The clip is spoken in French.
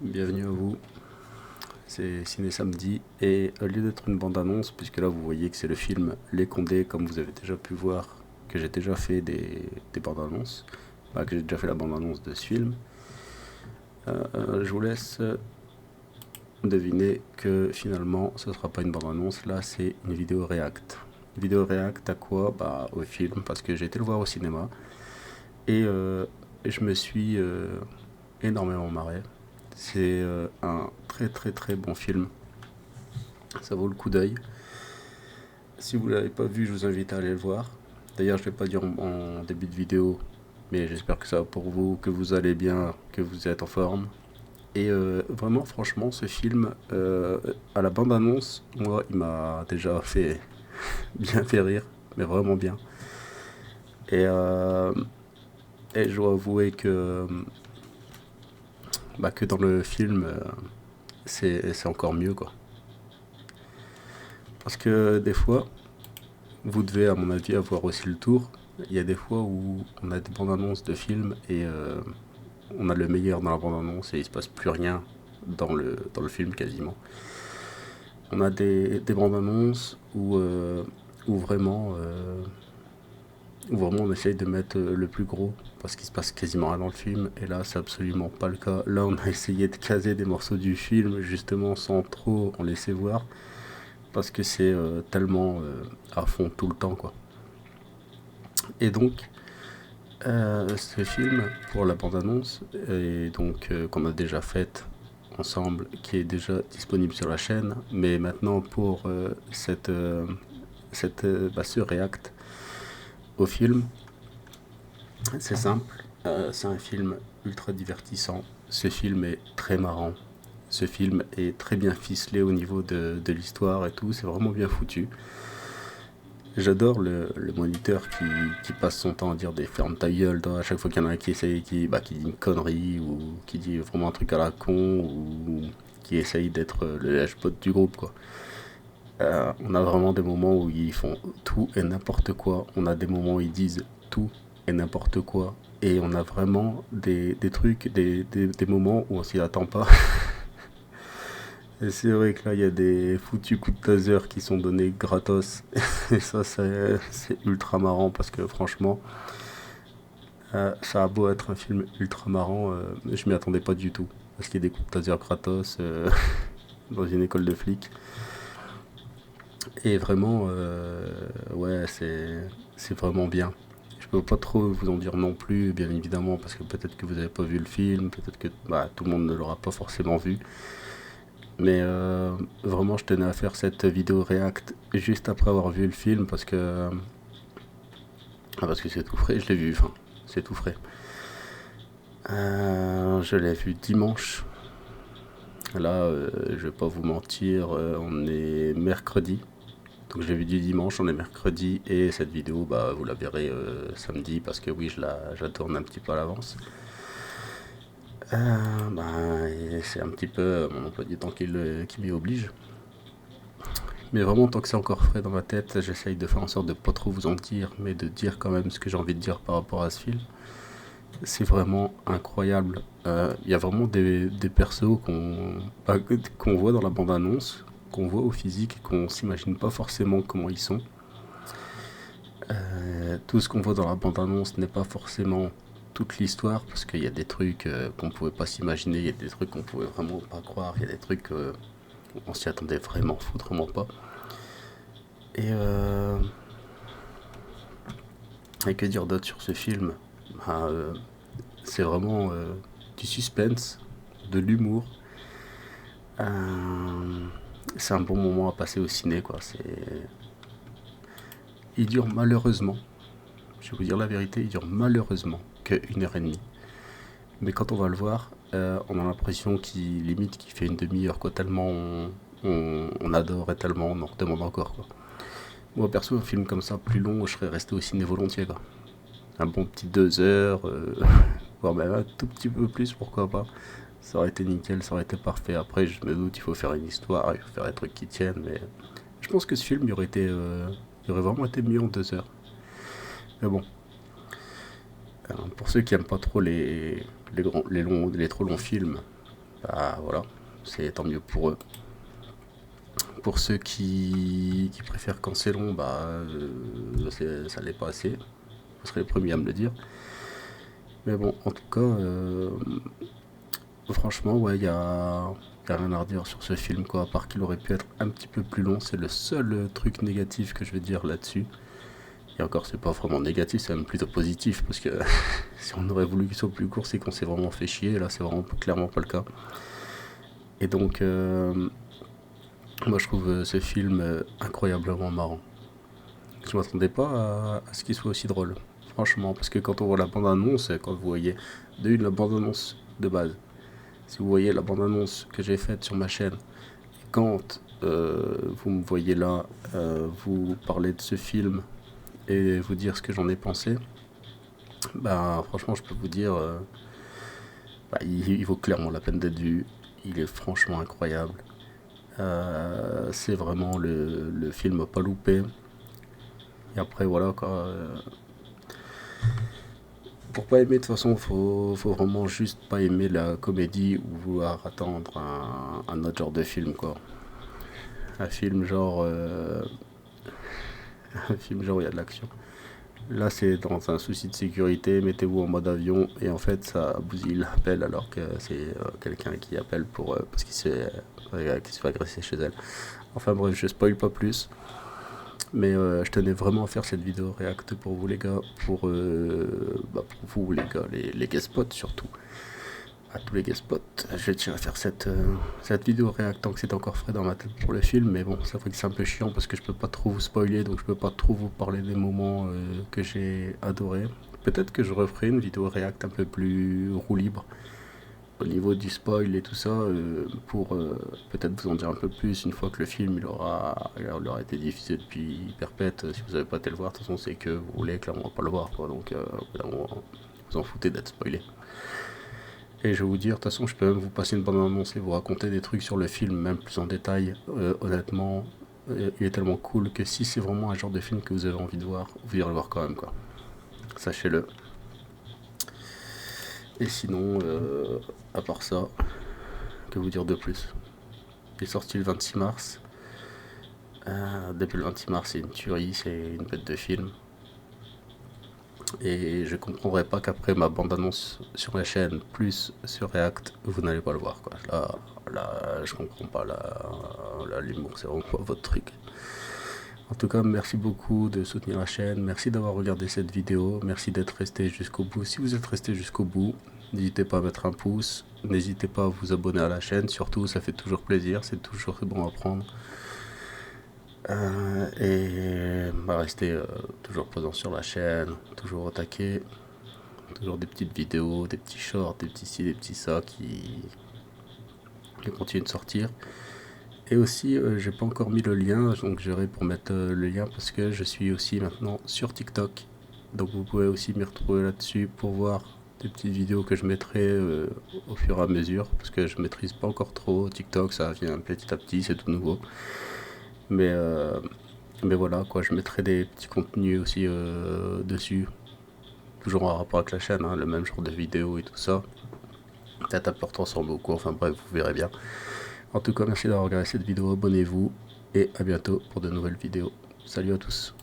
Bienvenue à vous, c'est Ciné Samedi et au lieu d'être une bande-annonce, puisque là vous voyez que c'est le film Les Condés, comme vous avez déjà pu voir que j'ai déjà fait des bandes-annonces, que j'ai déjà fait la bande-annonce de ce film, je vous laisse deviner que finalement ce ne sera pas une bande-annonce, là c'est une vidéo react. Vidéo react à quoi? Au film, parce que j'ai été le voir au cinéma et je me suis énormément marré. C'est un très très très bon film. Ça vaut le coup d'œil. Si vous ne l'avez pas vu, je vous invite à aller le voir. D'ailleurs, je ne vais pas dire en début de vidéo, mais j'espère que ça va pour vous, que vous allez bien, que vous êtes en forme. Et vraiment, franchement, ce film, à la bande-annonce, moi, il m'a déjà fait bien fait rire, mais vraiment bien. Et, euh, et je dois avouer que dans le film, c'est encore mieux, quoi. Parce que des fois, vous devez, à mon avis, avoir aussi le tour. Il y a des fois où on a des bandes annonces de films et on a le meilleur dans la bande annonce et il se passe plus rien dans le film quasiment. On a des bandes annonces où vraiment, on essaye de mettre le plus gros parce qu'il se passe quasiment rien dans le film et là c'est absolument pas le cas. Là on a essayé de caser des morceaux du film justement sans trop en laisser voir parce que c'est tellement à fond tout le temps quoi. Et donc ce film, pour la bande-annonce, et donc qu'on a déjà faite ensemble, qui est déjà disponible sur la chaîne, mais maintenant pour ce react au film, c'est simple, c'est un film ultra divertissant, ce film est très marrant, ce film est très bien ficelé au niveau de l'histoire et tout, c'est vraiment bien foutu. J'adore le moniteur qui passe son temps à dire des fermes ta gueule à chaque fois qu'il y en a un qui essaye, qui dit une connerie ou qui dit vraiment un truc à la con ou qui essaye d'être le lèche-bot du groupe quoi. On a vraiment des moments où ils font tout et n'importe quoi. On a des moments où ils disent tout et n'importe quoi. Et on a vraiment des trucs, des moments où on s'y attend pas. Et c'est vrai que là, il y a des foutus coups de taser qui sont donnés gratos. Et ça, c'est ultra marrant parce que franchement, ça a beau être un film ultra marrant, je m'y attendais pas du tout. Parce qu'il y a des coups de taser gratos dans une école de flics. Et vraiment, ouais, c'est vraiment bien. Je peux pas trop vous en dire non plus, bien évidemment, parce que peut-être que vous n'avez pas vu le film, peut-être que tout le monde ne l'aura pas forcément vu. Mais vraiment, je tenais à faire cette vidéo react juste après avoir vu le film parce que c'est tout frais, je l'ai vu, enfin, c'est tout frais. Je l'ai vu dimanche. Là, je vais pas vous mentir, on est mercredi. Donc je l'ai vu du dimanche, on est mercredi et cette vidéo, vous la verrez samedi parce que oui, je la tourne un petit peu à l'avance. C'est un petit peu mon emploi du temps qui m'y oblige. Mais vraiment, tant que c'est encore frais dans ma tête, j'essaye de faire en sorte de pas trop vous en dire, mais de dire quand même ce que j'ai envie de dire par rapport à ce film. C'est vraiment incroyable. Il y a vraiment des persos qu'on voit dans la bande-annonce, qu'on voit au physique, qu'on s'imagine pas forcément comment ils sont. Tout ce qu'on voit dans la bande-annonce n'est pas forcément toute l'histoire, parce qu'il y a des trucs qu'on pouvait pas s'imaginer, il y a des trucs qu'on pouvait vraiment pas croire, il y a des trucs on s'y attendait vraiment, foutrement pas. Et, euh, et que dire d'autre sur ce film? Bah, euh, c'est vraiment du suspense, de l'humour. Euh, c'est un bon moment à passer au ciné, quoi. Il dure malheureusement, je vais vous dire la vérité, il dure malheureusement que 1 heure et demie. Mais quand on va le voir, on a l'impression qu'il fait une demi-heure, quoi. Tellement on adore et tellement on en redemande encore, quoi. Moi perso, un film comme ça plus long, je serais resté au ciné volontiers, quoi. Un bon petit 2 heures, voire même un tout petit peu plus, pourquoi pas. Ça aurait été nickel, ça aurait été parfait. Après, je me doute, il faut faire une histoire, il faut faire des trucs qui tiennent, mais je pense que ce film, il aurait vraiment été mieux en 2 heures. Mais bon, pour ceux qui aiment pas trop les trop longs films, bah voilà, c'est tant mieux pour eux. Pour ceux qui préfèrent quand c'est long, bah ça l'est pas assez. Vous serez les premiers à me le dire. Mais bon, en tout cas, franchement, ouais, y a rien à redire sur ce film, quoi. À part qu'il aurait pu être un petit peu plus long, c'est le seul truc négatif que je vais dire là-dessus. Et encore, c'est pas vraiment négatif, c'est même plutôt positif, parce que si on aurait voulu qu'il soit plus court, c'est qu'on s'est vraiment fait chier. Et là, c'est vraiment clairement pas le cas. Et donc, moi, je trouve ce film incroyablement marrant. Je m'attendais pas à ce qu'il soit aussi drôle. Franchement, parce que quand on voit la bande-annonce, quand vous voyez de une la bande-annonce de base, si vous voyez la bande-annonce que j'ai faite sur ma chaîne, quand vous me voyez là, vous parler de ce film et vous dire ce que j'en ai pensé, bah franchement, je peux vous dire, bah, il vaut clairement la peine d'être vu. Il est franchement incroyable. C'est vraiment le film à pas louper. Et après, voilà quoi. Pour pas aimer, de toute façon, faut vraiment juste pas aimer la comédie ou vouloir attendre un autre genre de film, quoi. Un film genre. Un film genre, il y a de l'action. Là, c'est dans un souci de sécurité, mettez-vous en mode avion, et en fait, ça bousille l'appel alors que c'est quelqu'un qui appelle pour, parce qu'il se fait agresser chez elle. Enfin bref, je spoil pas plus. Mais je tenais vraiment à faire cette vidéo react pour vous les gars, pour vous les gars, les guest spots surtout. À tous les guest spots, je tiens à faire cette vidéo react tant que c'est encore frais dans ma tête pour le film. Mais bon, ça fait que c'est un peu chiant parce que je peux pas trop vous spoiler, donc je peux pas trop vous parler des moments que j'ai adorés. Peut-être que je referai une vidéo react un peu plus roue libre au niveau du spoil et tout ça, pour peut-être vous en dire un peu plus une fois que le film il aura été diffusé depuis perpète. Si vous n'avez pas été le voir, de toute façon, c'est que vous voulez clairement pas le voir, quoi. Donc, vous en foutez d'être spoilé. Et je vais vous dire, de toute façon, je peux même vous passer une bande annonce et vous raconter des trucs sur le film, même plus en détail. Honnêtement, il est tellement cool que si c'est vraiment un genre de film que vous avez envie de voir, vous irez le voir quand même, quoi. Sachez-le. Et sinon, à part ça, que vous dire de plus? Il est sorti le 26 mars. Depuis le 26 mars, c'est une tuerie, c'est une bête de film. Et je comprendrais pas qu'après ma bande-annonce sur la chaîne, plus sur React, vous n'allez pas le voir, quoi. Là, je comprends pas. Là, l'humour, c'est vraiment pas votre truc. En tout cas, merci beaucoup de soutenir la chaîne. Merci d'avoir regardé cette vidéo. Merci d'être resté jusqu'au bout. Si vous êtes resté jusqu'au bout, n'hésitez pas à mettre un pouce. N'hésitez pas à vous abonner à la chaîne. Surtout, ça fait toujours plaisir. C'est toujours bon à prendre. Et bah, rester toujours présent sur la chaîne. Toujours au taquet. Toujours des petites vidéos, des petits shorts, des petits ci, des petits ça qui continuent de sortir. Et aussi, j'ai pas encore mis le lien, donc j'aurai pour mettre le lien parce que je suis aussi maintenant sur TikTok. Donc vous pouvez aussi m'y retrouver là-dessus pour voir des petites vidéos que je mettrai au fur et à mesure parce que je maîtrise pas encore trop TikTok, ça vient petit à petit, c'est tout nouveau. Mais, euh, mais voilà, quoi, je mettrai des petits contenus aussi dessus, toujours en rapport avec la chaîne, hein, le même genre de vidéos et tout ça. Peut-être un peu ressemble beaucoup, enfin bref, vous verrez bien. En tout cas, merci d'avoir regardé cette vidéo, abonnez-vous et à bientôt pour de nouvelles vidéos. Salut à tous.